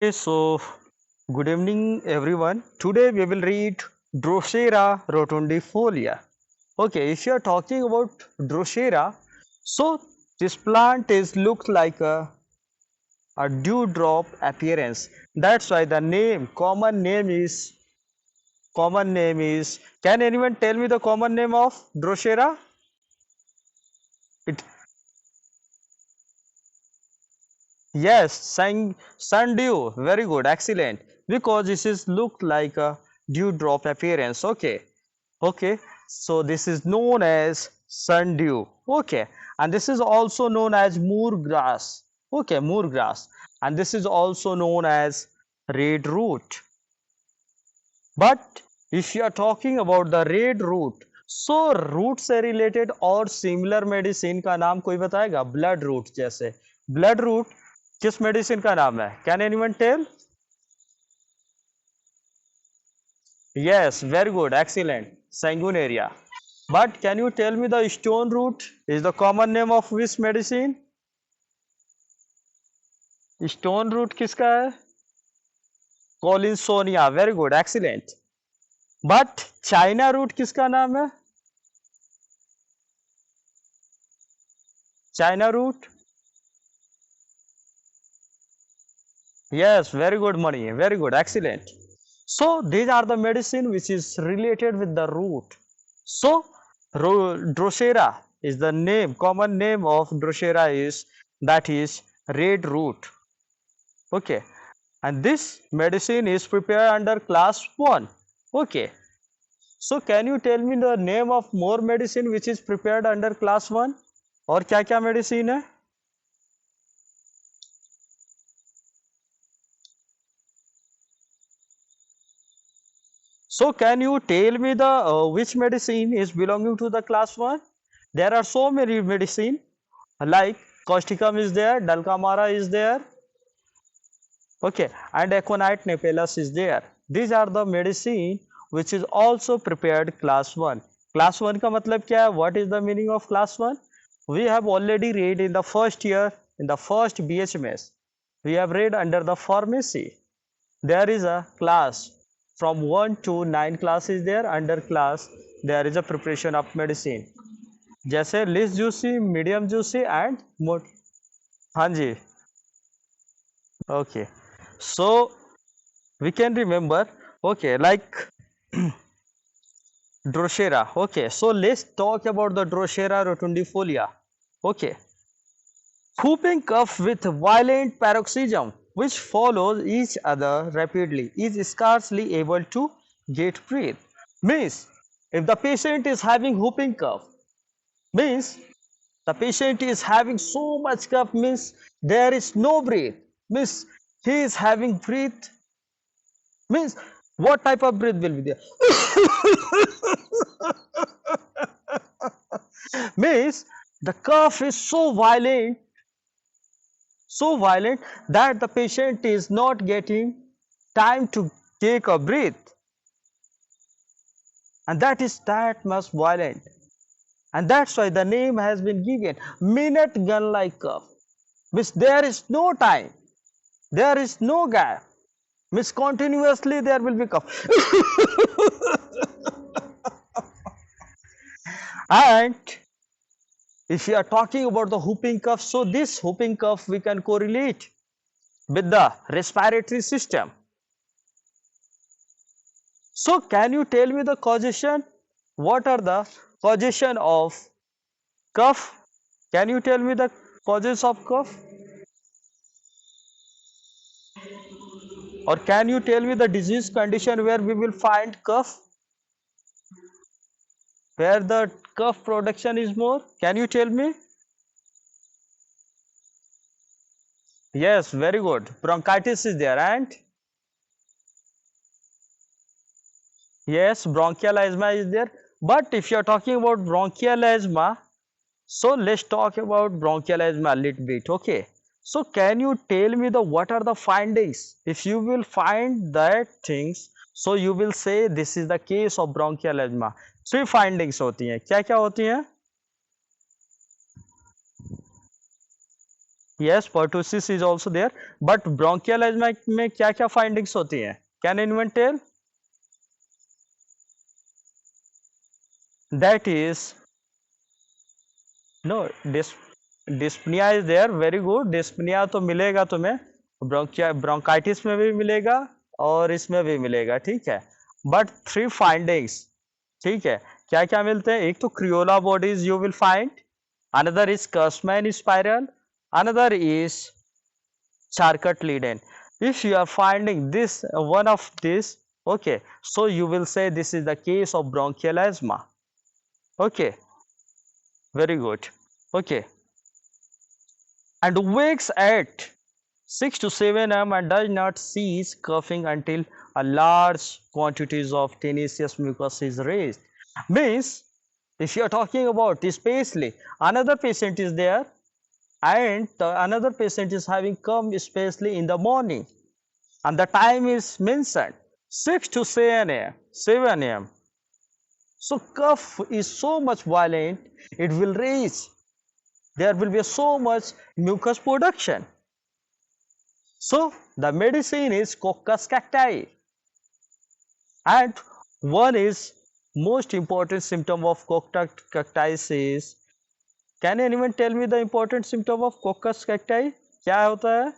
Okay, so good evening everyone. Today we will read Drosera rotundifolia. Okay, if you are talking about Drosera, so this plant is looks like a dewdrop appearance. That's why the common name is. Can anyone tell me the common name of Drosera? It Yes, sundew. Very good, excellent. Because this is look like a dewdrop appearance. Okay, okay. So this is known as sundew. Okay, and this is also known as moor grass. Okay, moor grass, and this is also known as red root. But if you are talking about the red root, so root से related और similar medicine का नाम कोई बताएगा? Blood root जैसे blood root किस medicine का नाम है? Can anyone tell? Yes, very good, excellent. Sanguinaria. But can you tell me the stone root is the common name of which medicine? Stone root किसका है? Collinsonia. Very good, excellent. But China root किसका नाम है? China root. Yes, very good, money. Very good, excellent. So these are the medicine which is related with the root. So Drosera is the name, common name of Drosera is that is red root. Okay, and this medicine is prepared under class 1. Okay, so can you tell me the name of more medicine which is prepared under class 1? और क्या क्या medicine है? So can you tell me the which medicine is belonging to the class 1? There are so many medicine like causticum is there, Dalkamara is there, okay, and Aconite nepellus is there. These are the medicine which is also prepared class 1. Class 1 का मतलब क्या है? What is the meaning of class 1? We have already read in the first year, in the first BHMS. We have read under the pharmacy. There is a class from 1 to 9 class is there. Under class there is a preparation of medicine जैसे list juicy, medium juicy and मोट. हाँ जी. Okay, so we can remember, okay, like Drosera. Okay, so let's talk about the Drosera rotundifolia. Okay, whooping cough with violent paroxysm which follows each other rapidly is scarcely able to get breath. Means if the patient is having whooping cough, means the patient is having so much cough, means there is no breath, means he is having breath, means what type of breath will be there? Means the cough is so violent that the patient is not getting time to take a breath, and that is that much violent, and that's why the name has been given minute gun like cough. Means there is no time, there is no gap, means continuously there will be cough. And if you are talking about the whooping cough, so this whooping cough we can correlate with the respiratory system. So can you tell me the causation? What are the causation of cough? Can you tell me the causes of cough? Or can you tell me the disease condition where we will find cough? Where the cough production is more? Can you tell me? Yes, very good. Bronchitis is there, and yes, bronchial asthma is there. But if you are talking about bronchial asthma, so let's talk about bronchial asthma a little bit. Okay. So can you tell me the what are the findings? If you will find that things, so you will say this is the case of bronchial asthma. Three findings होती हैं. क्या क्या होती हैं? Yes, pertussis is also there, but bronchial asthma में क्या क्या findings होती हैं? Can anyone tell? That is no dyspnea is there. Very good. Dyspnea तो मिलेगा तुम्हें, ब्रोंकाइटिस में भी मिलेगा और इसमें भी मिलेगा, ठीक है। बट थ्री फाइंडिंग्स, ठीक है, क्या क्या मिलते हैं? एक तो Creola bodies you will find, another is Curschmann spiral, another is charcut leiden. If you are finding this one of this, okay, so you will say this is the case of bronchial asthma. Okay, very good. Okay, and wakes at 6 to 7 am and does not cease coughing until a large quantities of tenacious mucus is raised. Means, if you are talking about especially another patient is there and another patient is having come especially in the morning and the time is mentioned 6 to 7 a.m. So cough is so much violent, it will raise. There will be so much mucus production. So the medicine is Coccus cacti, and one is most important symptom of Coccus cacti is. Can anyone tell me the important symptom of Coccus cacti? क्या होता है?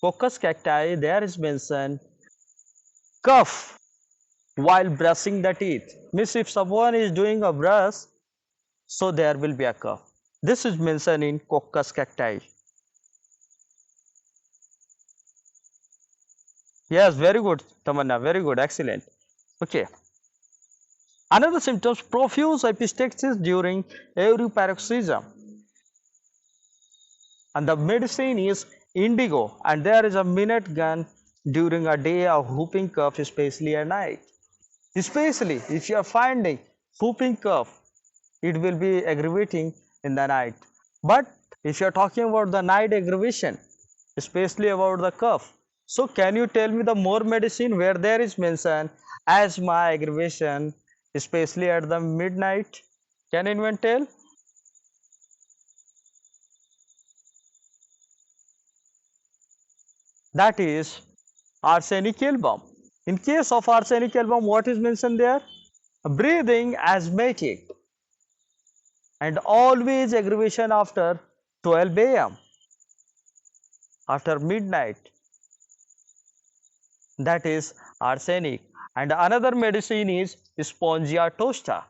Coccus cacti, there is mentioned cough while brushing the teeth. Means if someone is doing a brush, so there will be a cough. This is mentioned in Coccus cacti. Yes, very good, Tamanna. Very good, excellent. Okay. Another symptoms, profuse epistaxis during every paroxysm. And the medicine is indigo, and there is a minute gun during a day of whooping cough, especially at night. Especially if you are finding whooping cough, it will be aggravating in the night. But if you are talking about the night aggravation, especially about the cough, so can you tell me the more medicine where there is mention asthma aggravation, especially at the midnight? Can anyone tell? That is arsenic album. In case of arsenic album, what is mentioned there? Breathing asthmatic and always aggravation after 12 a.m. after midnight. That is arsenic. And another medicine is spongia tosta,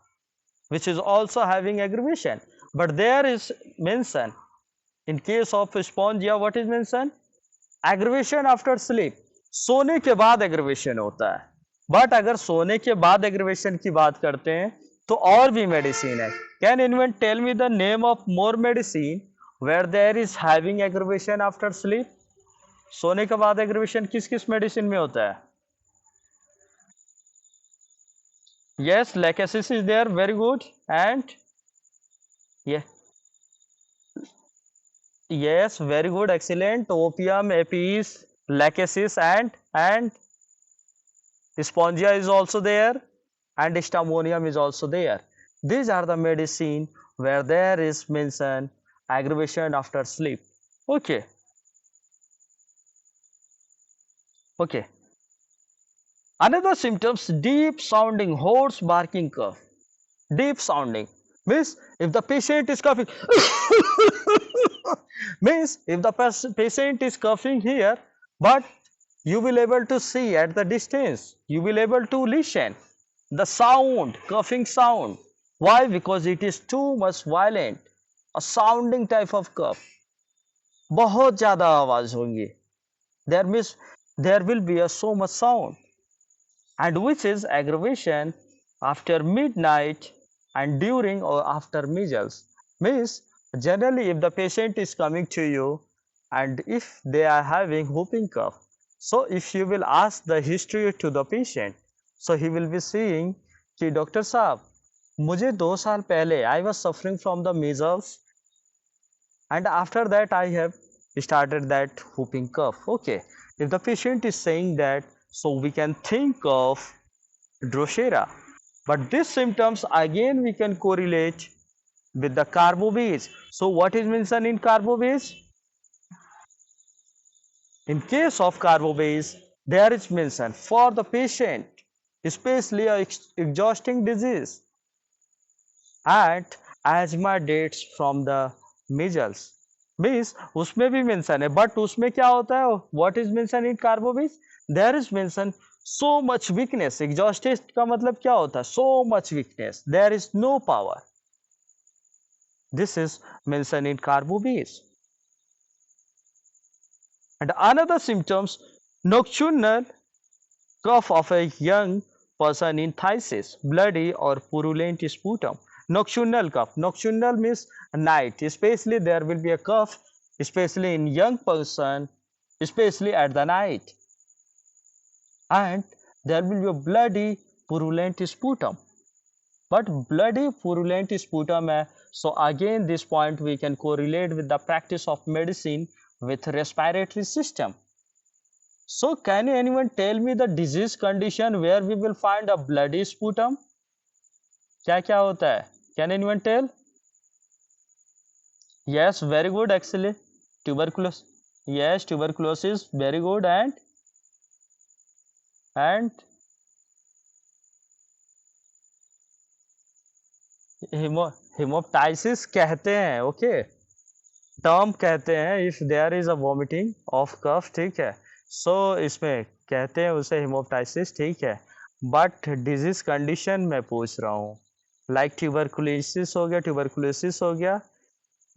which is also having aggravation. But there is mention in case of spongia, what is mentioned? Aggravation after sleep. सोने के बाद aggravation होता है, but अगर सोने के बाद aggravation की बात करते हैं तो और भी मेडिसिन है. Can anyone tell me the name of more medicine where there is having aggravation after sleep? सोने के बाद एग्रीवेशन किस किस मेडिसिन में होता है? Yes, Lachesis is there. Very good. And yes, very good, excellent. Opium, apis, lachesis, and spongia is also there, and stamonium is also there. These are the medicine where there is mention aggravation after sleep. Okay, okay. Another symptoms, deep sounding hoarse barking cough. Deep sounding means if the patient is coughing means if the patient is coughing here, but you will able to see at the distance, you will able to listen the sound, coughing sound. Why? Because it is too much violent, a sounding type of cough. बहुत ज्यादा आवाज होंगी. There means there will be a so much sound, and which is aggravation after midnight and during or after measles. Means generally if the patient is coming to you and if they are having whooping cough, so if you will ask the history to the patient, so he will be saying कि doctor साहब मुझे 2 साल पहले I was suffering from the measles and after that I have started that whooping cough. Okay, if the patient is saying that, so we can think of Drosera. But these symptoms again we can correlate with the carbo base. So what is mentioned in carbo base? In case of carbo base, there is mention for the patient, especially a exhausting disease and asthma dates from the measles. Means उसमें भी mention है, but उसमें क्या होता है, what is mention in कार्बोबेस, there is mention so much weakness. Exhausted का मतलब क्या होता है, so much weakness, there is no power. This is mention in कार्बोबेस. And another symptoms, nocturnal cough of a young person in phthisis, bloody or purulent sputum. Nocturnal cough. Nocturnal means night. Especially there will be a cough, especially in young person, especially at the night. And there will be a bloody purulent sputum. But bloody purulent sputum hai. So again this point we can correlate with the practice of medicine with respiratory system. So can anyone tell me the disease condition where we will find a bloody sputum? क्या क्या होता है? Can anyone tell? Yes, very good actually. Tuberculosis. Yes, tuberculosis, very good. And haemoptysis कहते हैं, okay, term कहते हैं if there is a vomiting of cough, ठीक है. सो इसमें कहते हैं उसे हेमोप्टाइसिस, ठीक है. बट डिजीज कंडीशन मैं पूछ रहा हूँ, लाइक ट्यूबरकुलोसिस हो गया, ट्यूबरकुलोसिस हो गया,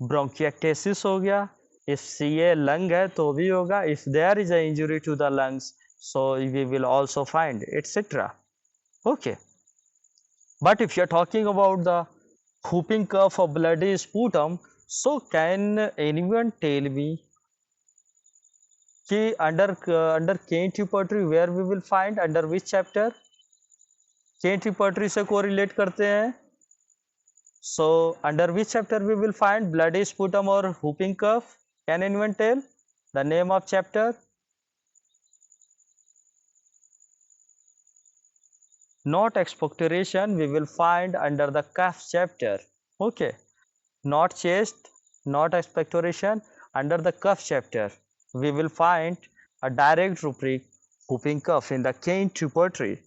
ब्रोंकिएक्टेसिस हो गया. इफ सी ए लंग है तो भी होगा. If there is a injury to the lungs, so we will also find etcetera. Okay, but if you're talking about the whooping cough or bloody sputum, so can anyone tell me कि under cane tuberculosis where we will find, under which chapter cane tuberculosis से correlate करते हैं? So under which chapter we will find bloody sputum or whooping cough? Can anyone tell the name of chapter? Not expectoration we will find under the cough chapter. Okay, not chest, not expectoration, under the cough chapter we will find a direct rubric whooping cough in the cane tuberculosis.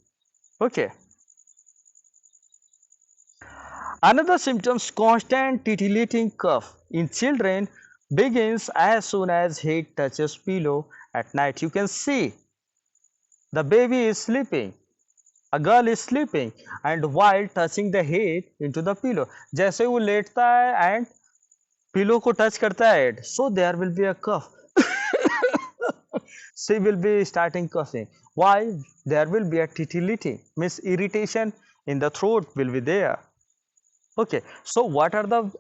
Okay, another symptoms, constant titillating cough in children begins as soon as head touches pillow at night. You can see the baby is sleeping, a girl is sleeping, and while touching the head into the pillow, जैसे वो लेटता है and pillow को touch करता है head, so there will be a cough. She will be starting coughing. Why? There will be a titillating, means irritation in the throat will be there. Okay, so what are the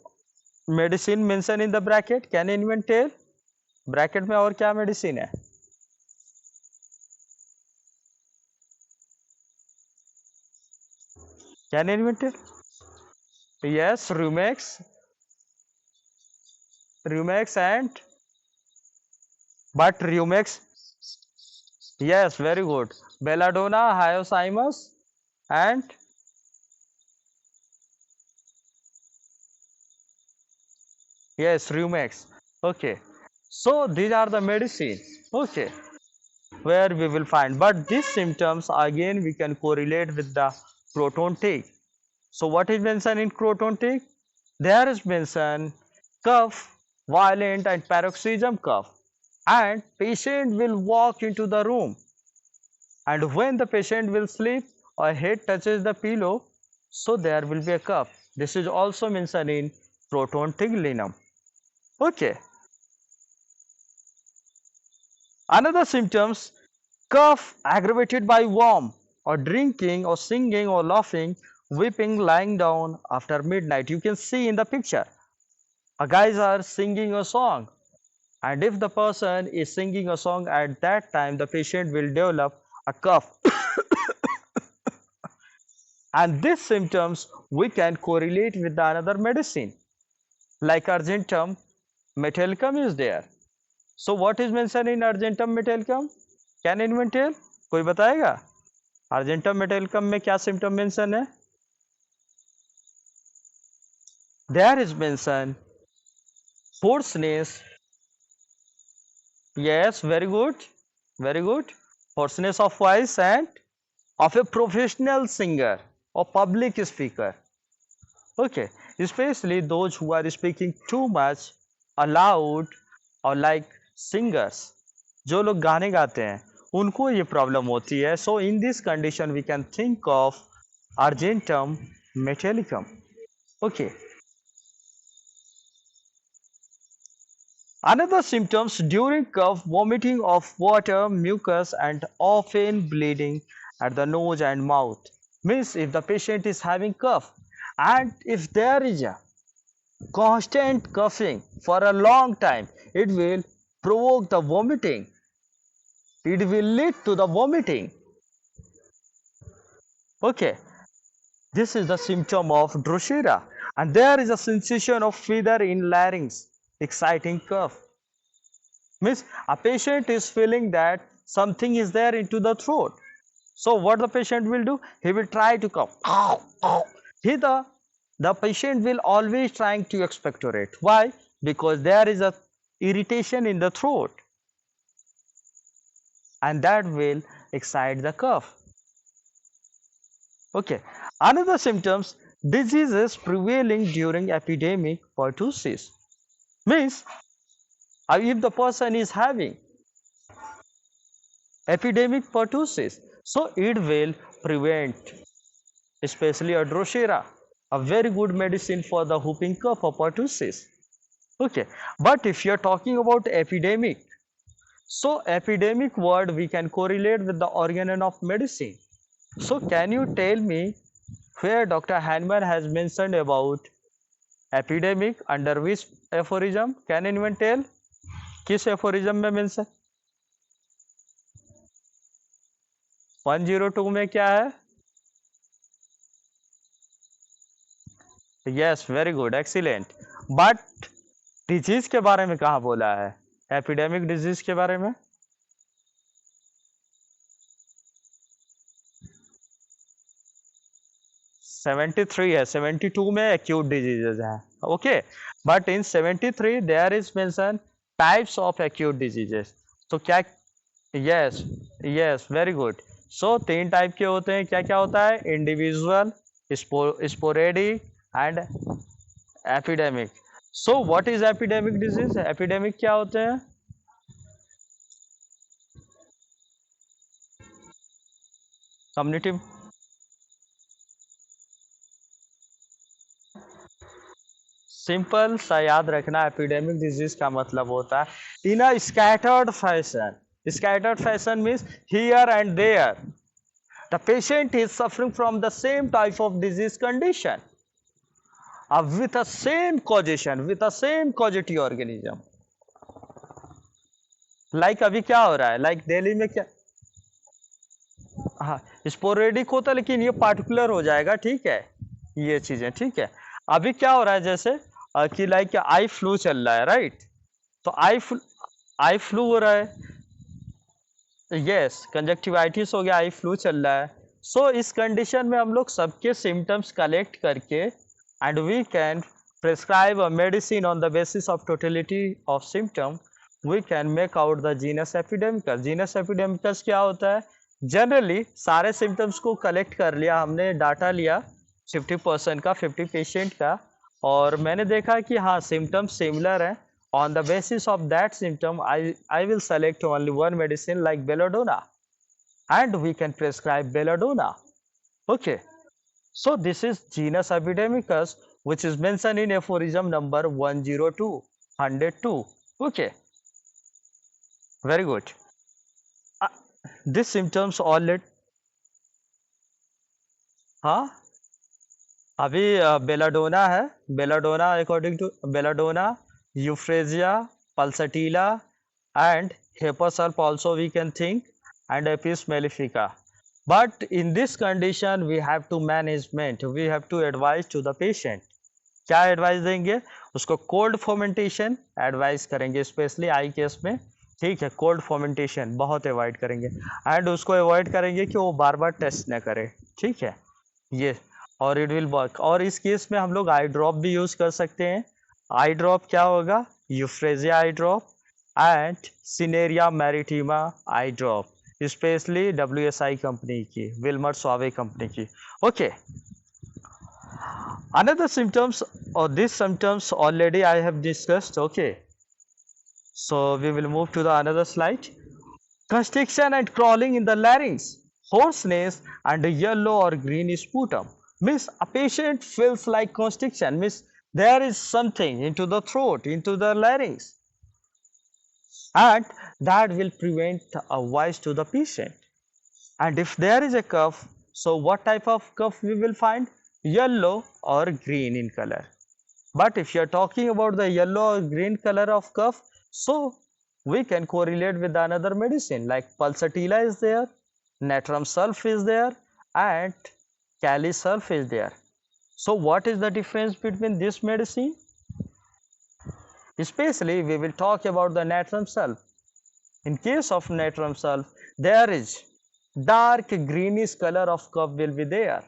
medicine mentioned in the bracket? Can anyone tell? Bracket में और क्या medicine है? Can anyone tell? Yes, Rumex and, but Rumex, yes, very good. Belladonna, hyoscyamus and yes, Rumex. Okay, so these are the medicine. Okay, where we will find, but these symptoms again we can correlate with the proton take. So what is mentioned in proton take? There is mentioned cough, violent and paroxysm cough, and patient will walk into the room, and when the patient will sleep or head touches the pillow, so there will be a cough. This is also mentioned in proton tiglinum. Okay, another symptoms, cough aggravated by warm or drinking or singing or laughing, weeping, lying down after midnight. You can see in the picture, a guys are singing a song, and if the person is singing a song at that time, the patient will develop a cough. And these symptoms we can correlate with the another medicine, like argentum metallicum is there. So what is mentioned in argentum metallicum? Can anyone tell? कोई बताएगा argentum metallicum में क्या symptom mention है? there is mentioned hoarseness. Yes, very good, very good. Hoarseness of voice and of a professional singer or public speaker. Okay, especially those who are speaking too much, aloud or like singers, जो लोग गाने गाते हैं उनको ये problem होती है. So in this condition we can think of argentum metallicum. Okay, another symptoms during cough, vomiting of water, mucus, and often bleeding at the nose and mouth. Means if the patient is having cough and if there is a constant coughing for a long time, it will provoke the vomiting. It will lead to the vomiting. Okay, this is the symptom of Drosera, and there is a sensation of fever in larynx, exciting cough. Means a patient is feeling that something is there into the throat. So what the patient will do? He will try to cough. He the patient will always trying to expectorate. Why? Because there is a irritation in the throat, and that will excite the cough. Okay. Another symptoms, diseases prevailing during epidemic pertussis. Means if the person is having epidemic pertussis, so it will prevent, especially a Drosera, a very good medicine for the whooping cough or pertussis. Okay, but if you are talking about epidemic, so epidemic word we can correlate with the organ of medicine. So can you tell me where Dr. Hanman has mentioned about epidemic under which aphorism? Can anyone tell? किस aphorism में mention? 102 में क्या है? Yes, very good, excellent. But disease के बारे में कहाँ बोला है? एपिडेमिक डिजीज के बारे में 73 है, 72 में एक्यूट डिजीजेज हैं. Okay, but in 73 there is mention types of acute diseases. तो क्या? Yes, yes, very good. So 3 type के होते हैं. क्या क्या होता है? Individual, sporadic and epidemic. So what is epidemic disease? Epidemic क्या होते हैं? कम्युनिटी. सिंपल सा याद रखना, एपिडेमिक डिजीज का मतलब होता है in a scattered fashion. Scattered fashion means here and there the patient is suffering from the same type of disease condition with a same causation, with a same causative organism. Like अभी क्या हो रहा है? Like Delhi में क्या? हाँ, sporadic होता है लेकिन ये पार्टिकुलर हो जाएगा. ठीक है, ये चीजें ठीक है. अभी क्या हो रहा है? जैसे कि लाइक आई फ्लू चल रहा है, राइट? तो आई फ्लू हो रहा है. यस, कंजक्टिवाइटिस हो गया, आई फ्लू चल रहा है. सो इस कंडीशन में हम लोग सबके सिम्टम्स कलेक्ट करके and we can prescribe a medicine on the basis of totality of symptom. We can make out the genus epidemicus. Genus epidemicus क्या होता है? जनरली सारे सिम्टम्स को कलेक्ट कर लिया हमने, डाटा लिया 50% का, 50 पेशेंट का, और मैंने देखा कि हाँ सिम्टम्स सिमिलर हैं. on the basis of that symptom I will select only one medicine like belladonna, and we can prescribe belladonna. Okay, so this is genus epidemicus, which is mentioned in aphorism number 102, 102. Okay, very good. These symptoms already. हाँ, अभी belladonna है. Belladonna according to belladonna, euphrasia, pulsatilla and hepasulf also we can think, and apis mellifica. But in this condition we have to management, we have to advise to the patient. क्या advice देंगे उसको? Cold fermentation advice करेंगे, specially I case में. ठीक है, cold fermentation बहुत avoid करेंगे, and उसको अवॉइड करेंगे कि वो बार बार टेस्ट न करे. ठीक है, ये और इट विल वर्क। और इस केस में हम लोग आई ड्रॉप भी यूज कर सकते हैं। आई ड्रॉप क्या होगा? Euphrasia eye drop and cineraria maritima eye drop, specially WSI company की, विल्मर स्वावे कंपनी की। Okay, another symptoms, or these symptoms already I have discussed. Okay, so we will move to the another slide. Constriction and crawling in the larynx, hoarseness and a yellow or green sputum. Means a patient feels like constriction, means there is something into the throat, into the larynx, and that will prevent a voice to the patient. And if there is a cough, so what type of cough we will find? Yellow or green in color. But if you are talking about the yellow or green color of cough, so we can correlate with another medicine like pulsatilla is there, natrum sulph is there, and kali sulph is there. So what is the difference between this medicine? Especially we will talk about the natrum sulph. In case of natrum sulph, there is dark greenish color of cough will be there.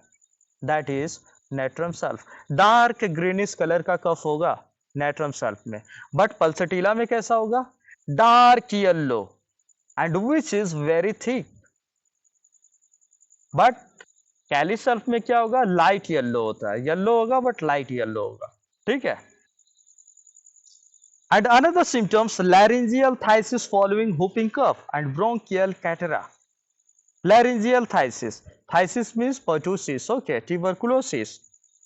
That is natrum sulph. Dark greenish color का कफ होगा natrum sulph में. But pulsatilla में कैसा होगा? Dark yellow and which is very thick. But kali sulph में क्या होगा? Light yellow होता है. Yellow होगा but light yellow होगा. ठीक है? And another symptoms, laryngeal phthisis following whooping cough and bronchial cataract. Laryngeal phthisis. Phthisis means pertussis, okay, tuberculosis,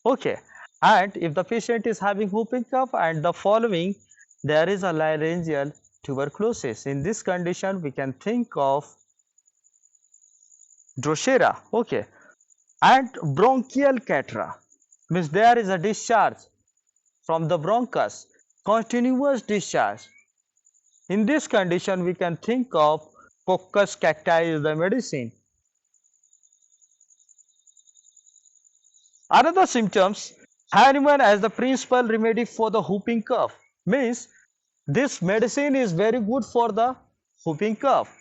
okay. And if the patient is having whooping cough and the following, there is a laryngeal tuberculosis. In this condition, we can think of Drosera, okay. And bronchial cataract means there is a discharge from the bronchus, continuous discharge. In this condition, we can think of Coccus cacti is the medicine. Another symptoms, Hahnemann as the principal remedy for the whooping cough, means this medicine is very good for the whooping cough,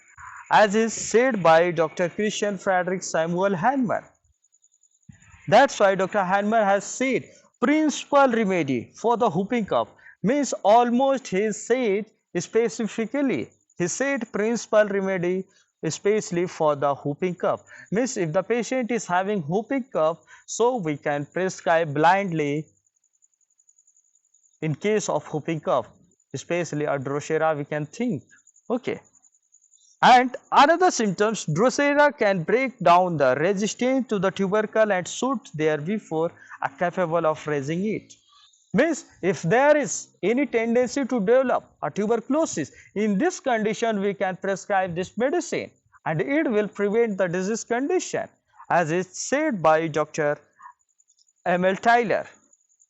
as is said by Dr. Christian Frederick Samuel Hahnemann. That's why Dr. Hahnemann has said principal remedy for the whooping cough, means almost he said specifically, he said principal remedy especially for the whooping cough. Means if the patient is having whooping cough, so we can prescribe blindly in case of whooping cough, especially a Drosera we can think. Okay. And another symptoms, Drosera can break down the resistance to the tubercle and should therefore are capable of raising it. Means if there is any tendency to develop a tuberculosis, in this condition we can prescribe this medicine and it will prevent the disease condition, as is said by Dr. M.L. Tyler.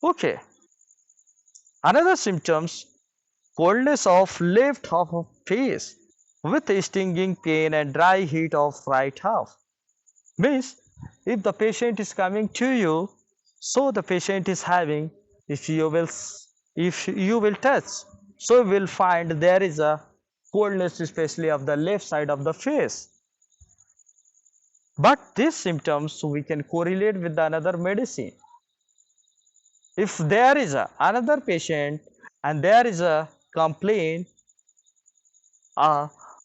Okay. Another symptoms, coldness of left half of face with stinging pain and dry heat of right half. Means if the patient is coming to you, so the patient is having, if you will touch, so you will find there is a coldness especially of the left side of the face. But these symptoms we can correlate with another medicine. If there is another patient and there is a complaint,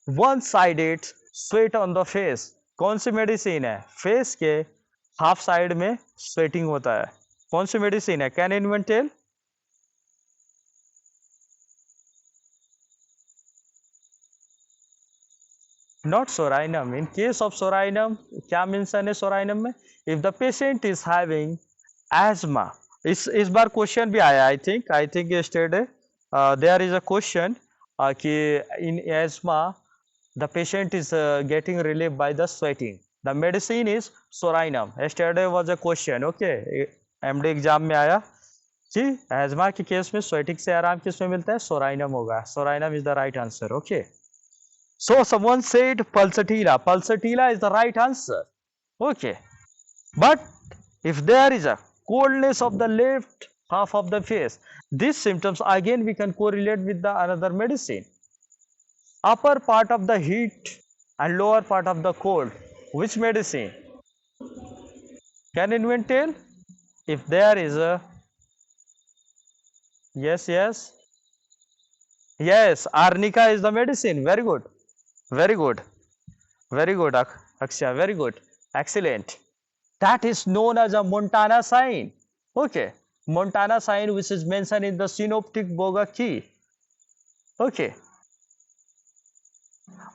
one sided sweat on the face, कौन सी medicine है? Face के half side में sweating होता है, कौन सी medicine है? Can anyone tell? Not sorinum. In case of sorinum, क्या मेंशन है सोराइनम में? If the patient is having asthma, इस बार क्वेश्चन भी आया, I think yesterday there is a question कि in asthma the patient is getting relief by the sweating. The medicine is sorinum. Yesterday was a question, okay, MD exam में आया जी, asthma के case में sweating से आराम किस में मिलता है? सोराइनम होगा. Psorinum is the right answer. Okay, so someone said pulsatilla. Pulsatilla is the right answer. Okay, but if there is a coldness of the left half of the face, these symptoms again we can correlate with the another medicine. Upper part of the heat and lower part of the cold, which medicine? Can anyone tell? if there is a, yes, yes, yes, arnica is the medicine. Very good, very good, very good, Akshay, very good, excellent. That is known as a Montana sign. Okay, Montana sign, which is mentioned in the synoptic boga key. Okay,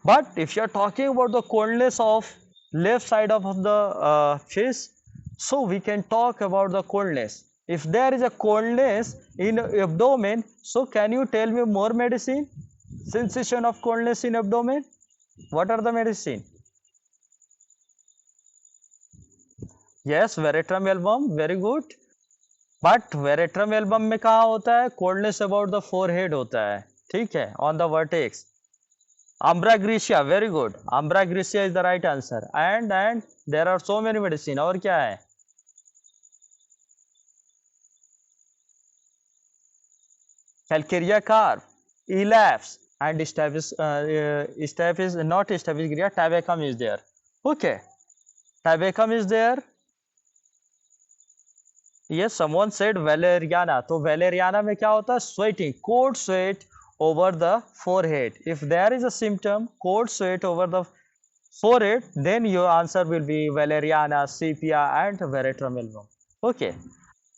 but if you are talking about the coldness of left side of the face, so we can talk about the coldness. If there is a coldness in abdomen, so can you tell me more medicine? Sensation of coldness in abdomen. What are the medicine? Yes, veratrum album, very good. But veratrum album में कहा होता है? Coldness about the forehead होता है, ठीक है, on the vertex. Ambragrisia, very good. Ambragrisia is the right answer. And there are so many medicine. और क्या है? Calcarea carp, elapse, and staph is not staphys, tabacum is there. Okay, tabacum is there. Yes, someone said valeriana. तो valeriana में क्या होता है? Sweating, cold sweat over the forehead. If there is a symptom, cold sweat over the forehead, then your answer will be valeriana, sepia, and veratrum album. Okay.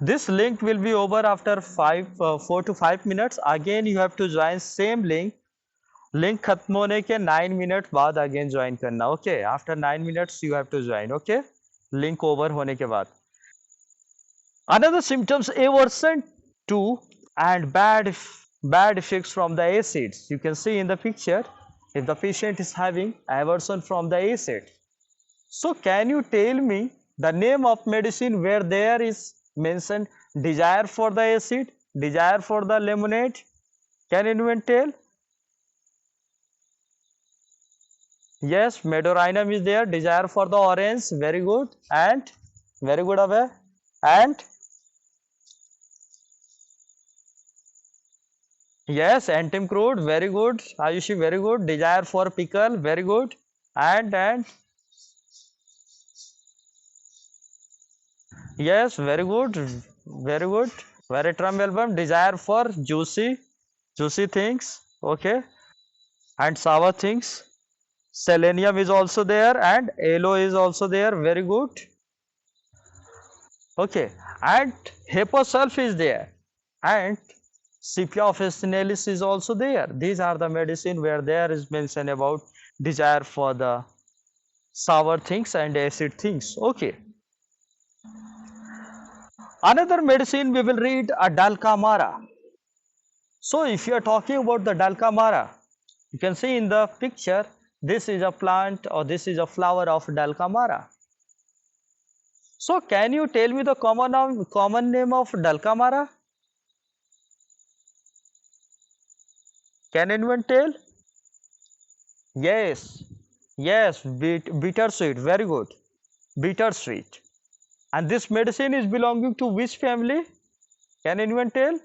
This link will be over after 4 to 5 minutes. Again, you have to join same link. Link खत्म होने के 9 minute बाद again join करना. Okay, after 9 minutes you have to join. Okay, link over होने के बाद. Another symptoms, aversion to and bad effects from the acids. You can see in the picture, if the patient is having aversion from the acid. So can you tell me the name of medicine where there is mentioned desire for the acid, desire for the lemonade? Can anyone tell? Yes, medorinum is there, desire for the orange, very good, and very good away, and yes, antim crude, very good, Ayushi, very good, desire for pickle, very good, and yes, very good, very good, veratrum album, desire for juicy things, okay, and sour things. Selenium is also there and aloe is also there, very good. Okay, and Heposulf is there and Sepia officinalis is also there. These are the medicine where there is mention about desire for the sour things and acid things. Okay. Another medicine we will read a Dalkamara. So if you are talking about the Dalkamara, you can see in the picture, this is a plant or this is a flower of Dalkamara. So can you tell me the common name of Dalkamara? Can anyone tell? Yes, yes, bittersweet, very good, bittersweet. And this medicine is belonging to which family? Can anyone tell?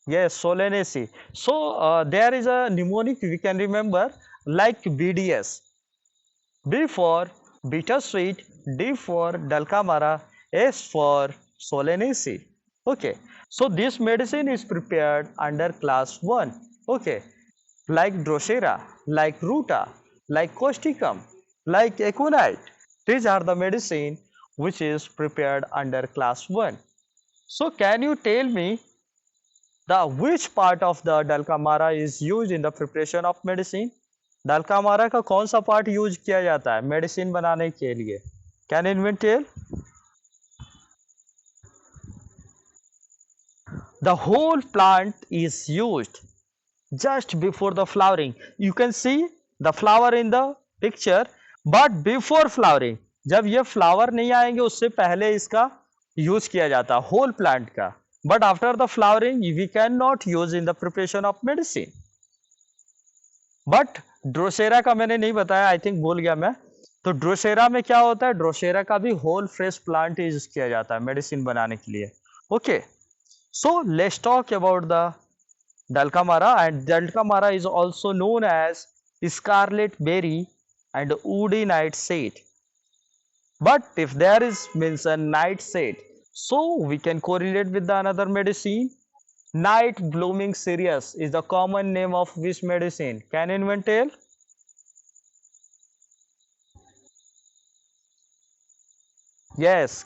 Yes, Solanaceae. So there is a mnemonic we can remember like BDS. B for bittersweet, D for Dalkamara, S for Solanaceae. Okay, so this medicine is prepared under class 1. Okay, like Drosera, like Ruta, like Causticum, like Aconite. These are the medicine which is prepared under class 1. So can you tell me the which part of the Dalkamara is used in the preparation of medicine? Dalkamara का कौन सा part use किया जाता है medicine बनाने के लिए? Can anyone tell? The whole plant is used just before the flowering. You can see the flower in the picture, but before flowering, जब ये फ्लावर नहीं आएंगे उससे पहले इसका यूज किया जाता है होल प्लांट का. But after the flowering, we cannot use in the preparation of medicine. But Drosera का मैंने नहीं बताया, आई थिंक भूल गया मैं. तो ड्रोसेरा में क्या होता है? ड्रोसेरा का भी होल फ्रेश प्लांट यूज किया जाता है मेडिसिन बनाने के लिए. Okay, so let's talk about the Dalkamara, and Dalkamara is also known as scarlet berry and woody nightshade. But if there is means a night set, so we can correlate with the another medicine. Night blooming cereus is the common name of which medicine? Can anyone tell? Yes,